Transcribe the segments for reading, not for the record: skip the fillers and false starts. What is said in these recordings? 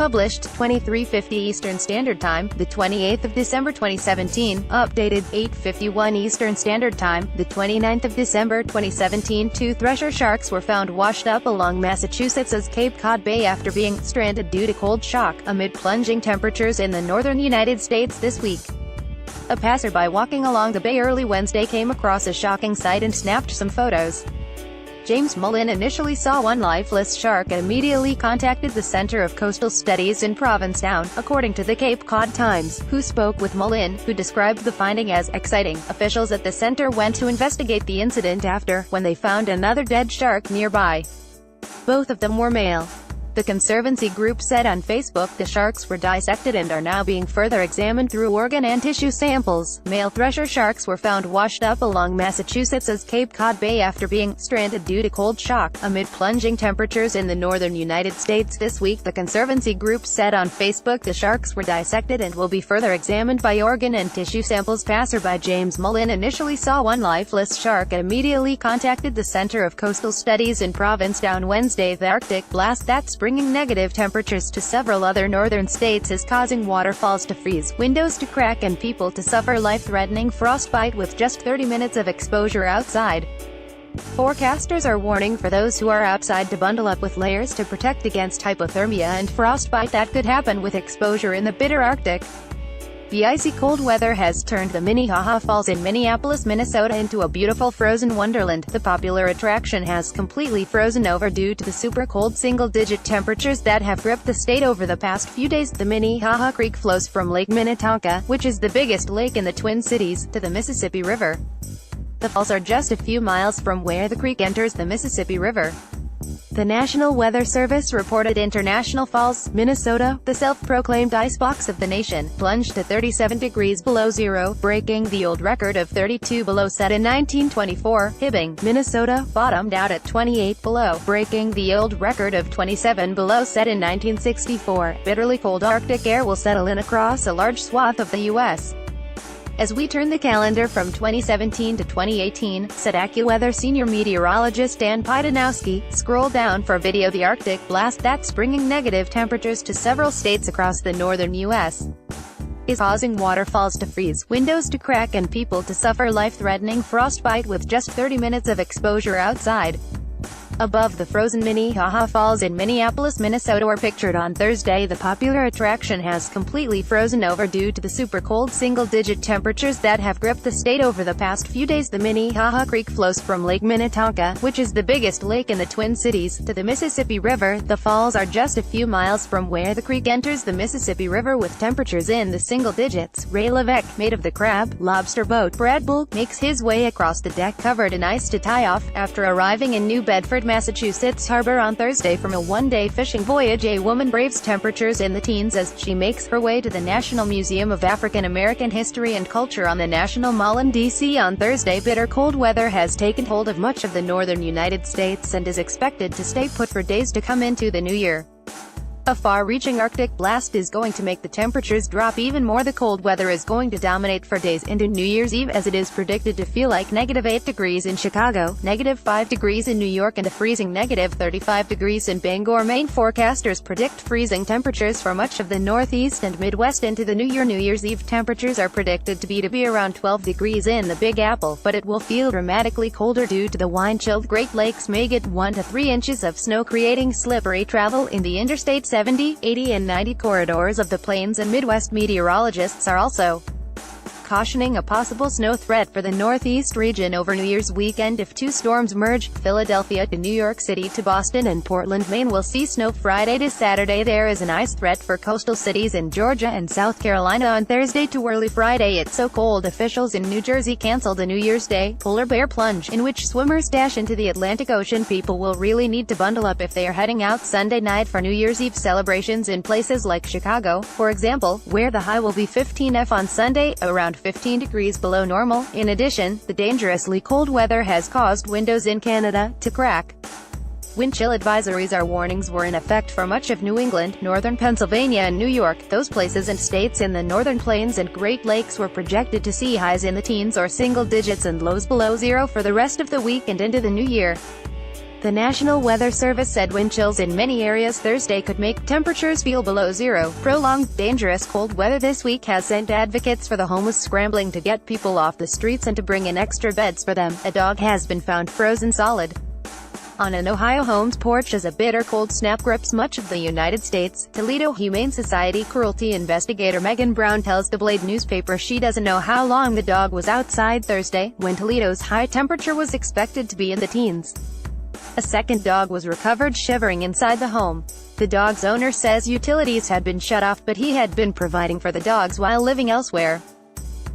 Published, 23:50 Eastern Standard Time, the 28th of December 2017. Updated, 8:51 Eastern Standard Time, the 29th of December 2017. Two thresher sharks were found washed up along Massachusetts' Cape Cod Bay after being stranded due to cold shock, amid plunging temperatures in the northern United States this week. A passerby walking along the bay early Wednesday came across a shocking sight and snapped some photos. James Mullin initially saw one lifeless shark and immediately contacted the Center of Coastal Studies in Provincetown, according to the Cape Cod Times, who spoke with Mullin, who described the finding as exciting. Officials at the center went to investigate the incident after, when they found another dead shark nearby. Both of them were male. The Conservancy group said on Facebook the sharks were dissected and are now being further examined through organ and tissue samples. Male thresher sharks were found washed up along Massachusetts' Cape Cod Bay after being stranded due to cold shock, amid plunging temperatures in the northern United States this week. The Conservancy group said on Facebook the sharks were dissected and will be further examined by organ and tissue samples. Passerby James Mullin initially saw one lifeless shark and immediately contacted the Center of Coastal Studies in Provincetown Wednesday. The Arctic blast that's bringing negative temperatures to several other northern states is causing waterfalls to freeze, windows to crack and people to suffer life-threatening frostbite with just 30 minutes of exposure outside. Forecasters are warning for those who are outside to bundle up with layers to protect against hypothermia and frostbite that could happen with exposure in the bitter Arctic. The icy cold weather has turned the Minnehaha Falls in Minneapolis, Minnesota into a beautiful frozen wonderland. The popular attraction has completely frozen over due to the super cold single-digit temperatures that have gripped the state over the past few days. The Minnehaha Creek flows from Lake Minnetonka, which is the biggest lake in the Twin Cities, to the Mississippi River. The falls are just a few miles from where the creek enters the Mississippi River. The National Weather Service reported International Falls, Minnesota, the self-proclaimed icebox of the nation, plunged to 37 degrees below zero, breaking the old record of 32 below set in 1924. Hibbing, Minnesota, bottomed out at 28 below, breaking the old record of 27 below set in 1964. Bitterly cold Arctic air will settle in across a large swath of the U.S. as we turn the calendar from 2017 to 2018, said AccuWeather senior meteorologist Dan Pidanowski. Scroll down for video. The Arctic blast that's bringing negative temperatures to several states across the northern U.S. is causing waterfalls to freeze, windows to crack and people to suffer life-threatening frostbite with just 30 minutes of exposure outside. Above the frozen Minnehaha Falls in Minneapolis, Minnesota were pictured on Thursday. The popular attraction has completely frozen over due to the super cold single-digit temperatures that have gripped the state over the past few days. The Minnehaha Creek flows from Lake Minnetonka, which is the biggest lake in the Twin Cities, to the Mississippi River. The falls are just a few miles from where the creek enters the Mississippi River with temperatures in the single digits. Ray Levesque, mate of the crab, lobster boat Brad Bull, makes his way across the deck covered in ice to tie off, after arriving in New Bedford, Massachusetts harbor on Thursday from a one-day fishing voyage. A woman braves temperatures in the teens as she makes her way to the National Museum of African American History and Culture on the National Mall in D.C. on Thursday. Bitter cold weather has taken hold of much of the northern United States and is expected to stay put for days to come into the new year. A far-reaching Arctic blast is going to make the temperatures drop even more. The cold weather is going to dominate for days into New Year's Eve, as it is predicted to feel like -8 degrees in Chicago, -5 degrees in New York and a freezing -35 degrees in Bangor, Maine. Forecasters predict freezing temperatures for much of the Northeast and Midwest into the new year. New Year's Eve temperatures are predicted to be around 12 degrees in the Big Apple, but it will feel dramatically colder due to the wind-chilled Great Lakes may get 1 to 3 inches of snow, creating slippery travel in the Interstate 70, 80 and 90 corridors of the Plains and Midwest. Meteorologists are also cautioning a possible snow threat for the Northeast region over New Year's weekend if two storms merge. Philadelphia to New York City to Boston and Portland, Maine will see snow Friday to Saturday. There is an ice threat for coastal cities in Georgia and South Carolina on Thursday to early Friday. It's so cold officials in New Jersey canceled a New Year's Day polar bear plunge, in which swimmers dash into the Atlantic Ocean. People will really need to bundle up if they are heading out Sunday night for New Year's Eve celebrations in places like Chicago, for example, where the high will be 15 on Sunday, around 15 degrees below normal. In addition, the dangerously cold weather has caused windows in Canada to crack. Wind chill advisories or warnings were in effect for much of New England, northern Pennsylvania and New York. Those places and states in the northern plains and Great Lakes were projected to see highs in the teens or single digits and lows below zero for the rest of the week and into the new year. The National Weather Service said wind chills in many areas Thursday could make temperatures feel below zero. Prolonged, dangerous cold weather this week has sent advocates for the homeless scrambling to get people off the streets and to bring in extra beds for them. A dog has been found frozen solid on an Ohio home's porch as a bitter cold snap grips much of the United States. Toledo Humane Society cruelty investigator Megan Brown tells the Blade newspaper she doesn't know how long the dog was outside Thursday, when Toledo's high temperature was expected to be in the teens. A second dog was recovered shivering inside the home. The dog's owner says utilities had been shut off, but he had been providing for the dogs while living elsewhere.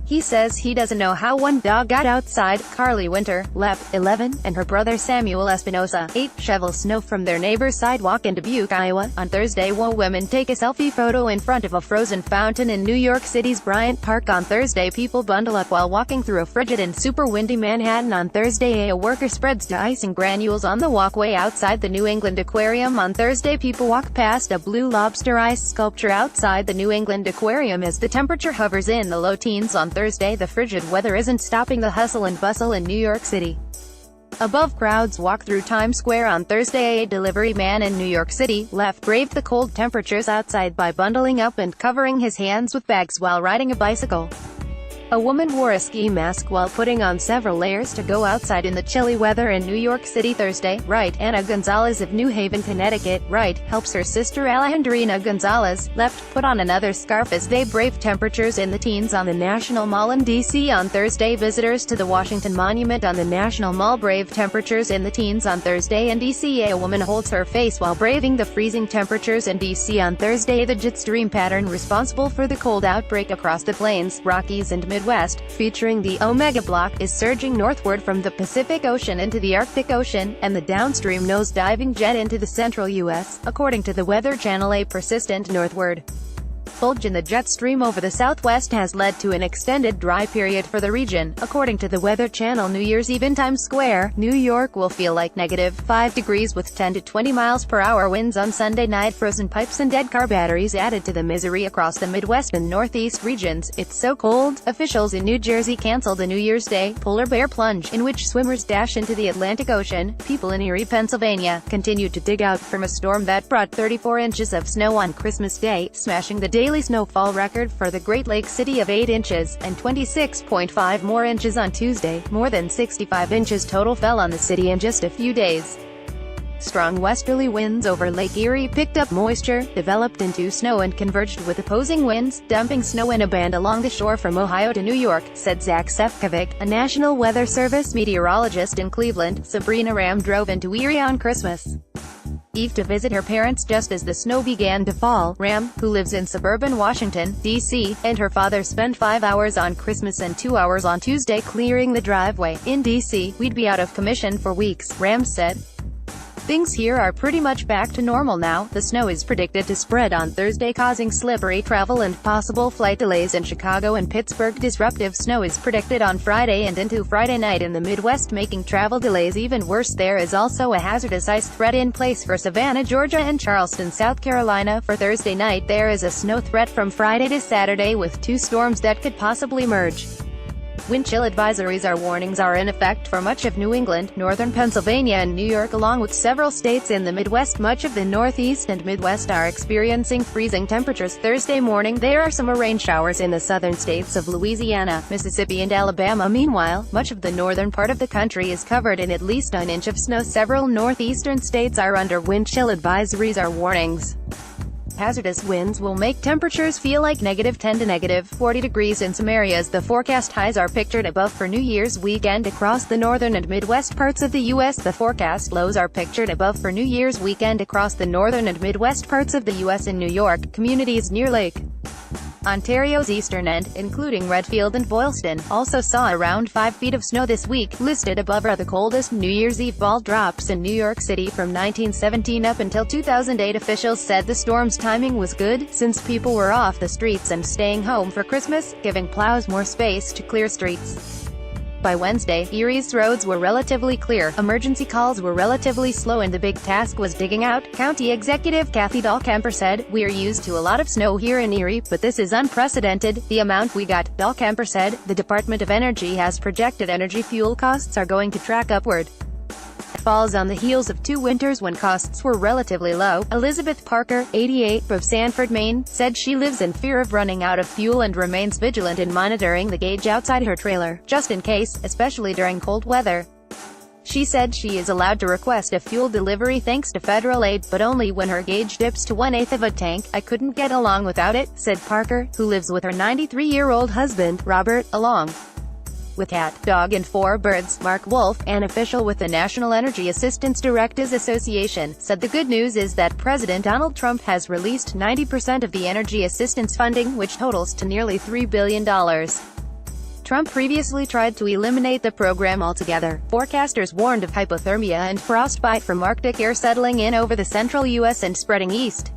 He says he doesn't know how one dog got outside. Carly Winter, Lep, 11, and her brother Samuel Espinosa, 8, shovel snow from their neighbor's sidewalk in Dubuque, Iowa. On Thursday, while women take a selfie photo in front of a frozen fountain in New York City's Bryant Park. On Thursday, people bundle up while walking through a frigid and super windy Manhattan. On Thursday, a worker spreads de-icing granules on the walkway outside the New England Aquarium. On Thursday, people walk past a blue lobster ice sculpture outside the New England Aquarium as the temperature hovers in the low teens. On Thursday, the frigid weather isn't stopping the hustle and bustle in New York City. Above crowds walk through Times Square. On Thursday, a delivery man in New York City, braved the cold temperatures outside by bundling up and covering his hands with bags while riding a bicycle. A woman wore a ski mask while putting on several layers to go outside in the chilly weather in New York City Thursday. Anna Gonzalez of New Haven, Connecticut, helps her sister Alejandrina Gonzalez, put on another scarf as they brave temperatures in the teens on the National Mall in D.C. On Thursday, visitors to the Washington Monument on the National Mall brave temperatures in the teens. On Thursday in D.C., a woman holds her face while braving the freezing temperatures in D.C. On Thursday, the jet stream pattern responsible for the cold outbreak across the Plains, Rockies and Midwest, featuring the Omega Block, is surging northward from the Pacific Ocean into the Arctic Ocean, and the downstream nose-diving jet into the central U.S., according to the Weather Channel. A persistent northward bulge in the jet stream over the southwest has led to an extended dry period for the region. According to the Weather Channel, New Year's Eve in Times Square, New York will feel like -5 degrees with 10 to 20 miles per hour winds on Sunday night. Frozen pipes and dead car batteries added to the misery across the Midwest and Northeast regions. It's so cold, officials in New Jersey canceled a New Year's Day polar bear plunge, in which swimmers dash into the Atlantic Ocean. People in Erie, Pennsylvania, continued to dig out from a storm that brought 34 inches of snow on Christmas Day, smashing the daily snowfall record for the Great Lakes city of 8 inches, and 26.5 more inches on Tuesday. More than 65 inches total fell on the city in just a few days. Strong westerly winds over Lake Erie picked up moisture, developed into snow and converged with opposing winds, dumping snow in a band along the shore from Ohio to New York, said Zach Sefcovic, a National Weather Service meteorologist in Cleveland. Sabrina Ram drove into Erie on Christmas Eve to visit her parents just as the snow began to fall. Ram, who lives in suburban Washington, D.C., and her father spent 5 hours on Christmas and 2 hours on Tuesday clearing the driveway. In D.C., we'd be out of commission for weeks, Ram said. Things here are pretty much back to normal now. The snow is predicted to spread on Thursday, causing slippery travel and possible flight delays in Chicago and Pittsburgh. Disruptive snow is predicted on Friday and into Friday night in the Midwest, making travel delays even worse. There is also a hazardous ice threat in place for Savannah, Georgia and Charleston, South Carolina. For Thursday night, there is a snow threat from Friday to Saturday with 2 storms that could possibly merge. Wind chill advisories or warnings are in effect for much of New England, northern Pennsylvania and New York, along with several states in the Midwest. Much of the Northeast and Midwest are experiencing freezing temperatures. Thursday morning, there are some rain showers in the southern states of Louisiana, Mississippi and Alabama. Meanwhile, much of the northern part of the country is covered in at least an inch of snow. Several northeastern states are under wind chill advisories or warnings. Hazardous winds will make temperatures feel like -10 to -40 degrees in some areas. The forecast highs are pictured above for New Year's weekend across the northern and Midwest parts of the U.S. The forecast lows are pictured above for New Year's weekend across the northern and Midwest parts of the U.S. In New York, communities near Lake Ontario's eastern end, including Redfield and Boylston, also saw around 5 feet of snow this week. Listed above are the coldest New Year's Eve ball drops in New York City from 1917 up until 2008. Officials said the storm's timing was good, since people were off the streets and staying home for Christmas, giving plows more space to clear streets. By Wednesday, Erie's roads were relatively clear, emergency calls were relatively slow and the big task was digging out. County Executive Kathy Dahlkemper said, "We're used to a lot of snow here in Erie, but this is unprecedented, the amount we got." Dahlkemper said, "The Department of Energy has projected energy fuel costs are going to track upward falls on the heels of 2 winters when costs were relatively low. Elizabeth Parker, 88, of Sanford, Maine, said she lives in fear of running out of fuel and remains vigilant in monitoring the gauge outside her trailer, just in case, especially during cold weather. She said she is allowed to request a fuel delivery thanks to federal aid, but only when her gauge dips to 1/8 of a tank. "I couldn't get along without it," said Parker, who lives with her 93-year-old husband, Robert, along with cat, dog and 4 birds. Mark Wolf, an official with the National Energy Assistance Directors Association, said the good news is that President Donald Trump has released 90% of the energy assistance funding, which totals to nearly $3 billion. Trump previously tried to eliminate the program altogether. Forecasters warned of hypothermia and frostbite from Arctic air settling in over the central U.S. and spreading east.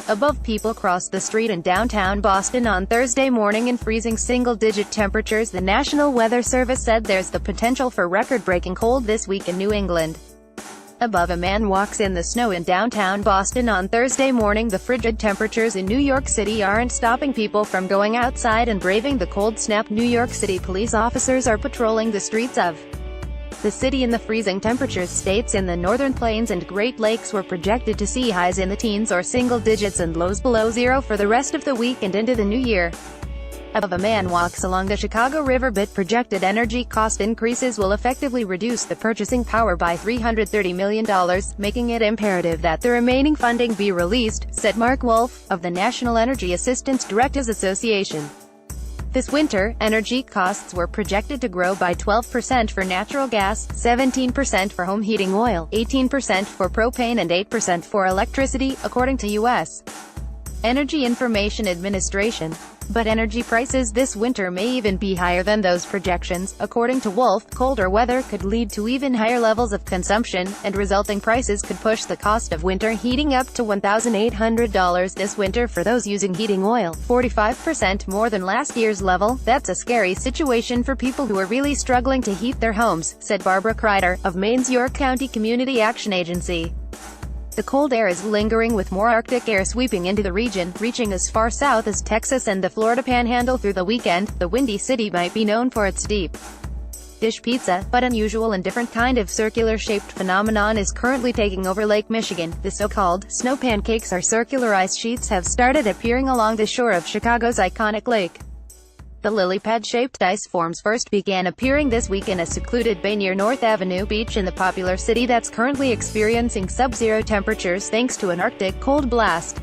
Above people crossed the street in downtown Boston on Thursday morning in freezing single-digit temperatures. The National Weather Service said there's the potential for record-breaking cold this week in New England. Above a man walks in the snow in downtown Boston on Thursday morning. The frigid temperatures in New York City aren't stopping people from going outside and braving the cold snap. New York City police officers are patrolling the streets of the city in the freezing temperatures. States in the Northern Plains and Great Lakes were projected to see highs in the teens or single digits and lows below zero for the rest of the week and into the new year. Above a man walks along the Chicago River. Projected energy cost increases will effectively reduce the purchasing power by $330 million, making it imperative that the remaining funding be released, said Mark Wolf, of the National Energy Assistance Directors Association. This winter, energy costs were projected to grow by 12% for natural gas, 17% for home heating oil, 18% for propane and 8% for electricity, according to U.S. Energy Information Administration. But energy prices this winter may even be higher than those projections. According to Wolf, colder weather could lead to even higher levels of consumption, and resulting prices could push the cost of winter heating up to $1,800 this winter for those using heating oil, 45% more than last year's level. "That's a scary situation for people who are really struggling to heat their homes," said Barbara Kreider, of Maine's York County Community Action Agency. The cold air is lingering, with more Arctic air sweeping into the region, reaching as far south as Texas and the Florida Panhandle through the weekend. The Windy City might be known for its deep dish pizza, but unusual and different kind of circular-shaped phenomenon is currently taking over Lake Michigan. The so-called snow pancakes, or circular ice sheets, have started appearing along the shore of Chicago's iconic lake. The lily-pad-shaped ice forms first began appearing this week in a secluded bay near North Avenue Beach in the popular city that's currently experiencing sub-zero temperatures thanks to an Arctic cold blast.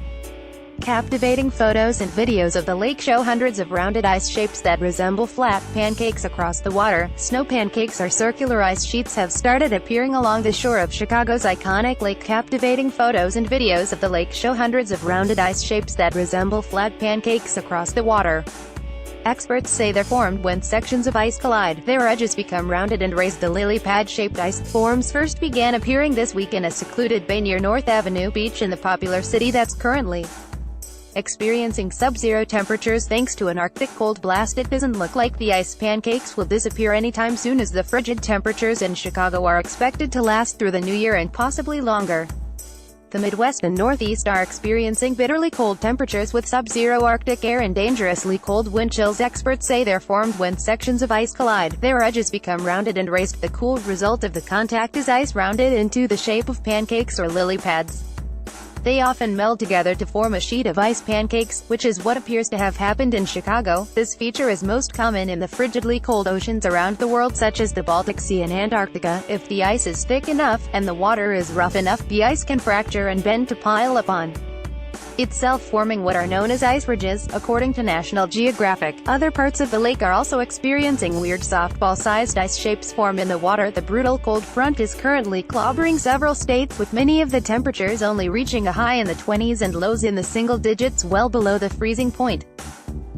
Captivating photos and videos of the lake show hundreds of rounded ice shapes that resemble flat pancakes across the water. Snow pancakes, or circular ice sheets, have started appearing along the shore of Chicago's iconic lake. Captivating photos and videos of the lake show hundreds of rounded ice shapes that resemble flat pancakes across the water. Experts say they're formed when sections of ice collide. Their edges become rounded and raised. The lily-pad-shaped ice forms first began appearing this week in a secluded bay near North Avenue Beach in the popular city that's currently experiencing sub-zero temperatures thanks to an Arctic cold blast. It doesn't look like the ice pancakes will disappear anytime soon, as the frigid temperatures in Chicago are expected to last through the new year and possibly longer. The Midwest and Northeast are experiencing bitterly cold temperatures with sub-zero Arctic air and dangerously cold wind chills. Experts say they're formed when sections of ice collide. Their edges become rounded and raised. The cool result of the contact is ice rounded into the shape of pancakes or lily pads. They often meld together to form a sheet of ice pancakes, which is what appears to have happened in Chicago. This feature is most common in the frigidly cold oceans around the world, such as the Baltic Sea and Antarctica. If the ice is thick enough, and the water is rough enough, the ice can fracture and bend to pile upon itself, forming what are known as ice ridges, according to National Geographic. Other parts of the lake are also experiencing weird softball-sized ice shapes form in the water. The brutal cold front is currently clobbering several states, with many of the temperatures only reaching a high in the 20s and lows in the single digits, well below the freezing point.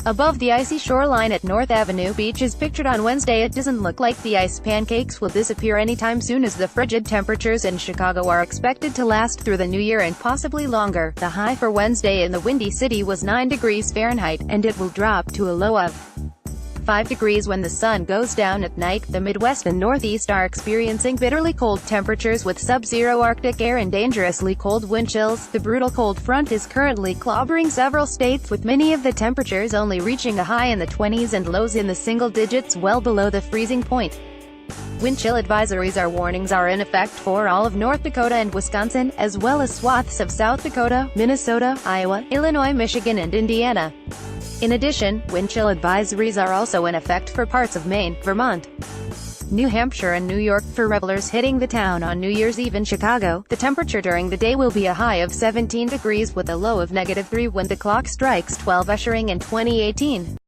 Above the icy shoreline at North Avenue Beach is pictured on Wednesday. It doesn't look like the ice pancakes will disappear anytime soon, as the frigid temperatures in Chicago are expected to last through the new year and possibly longer. The high for Wednesday in the Windy City was 9 degrees Fahrenheit, and it will drop to a low of 5 degrees when the sun goes down at night. The Midwest and Northeast are experiencing bitterly cold temperatures with sub-zero Arctic air and dangerously cold wind chills. The brutal cold front is currently clobbering several states, with many of the temperatures only reaching a high in the 20s and lows in the single digits, well below the freezing point. Wind chill advisories or warnings are in effect for all of North Dakota and Wisconsin, as well as swaths of South Dakota, Minnesota, Iowa, Illinois, Michigan, and Indiana. In addition, wind chill advisories are also in effect for parts of Maine, Vermont, New Hampshire, and New York. For revelers hitting the town on New Year's Eve in Chicago, the temperature during the day will be a high of 17 degrees with a low of -3 when the clock strikes 12, ushering in 2018.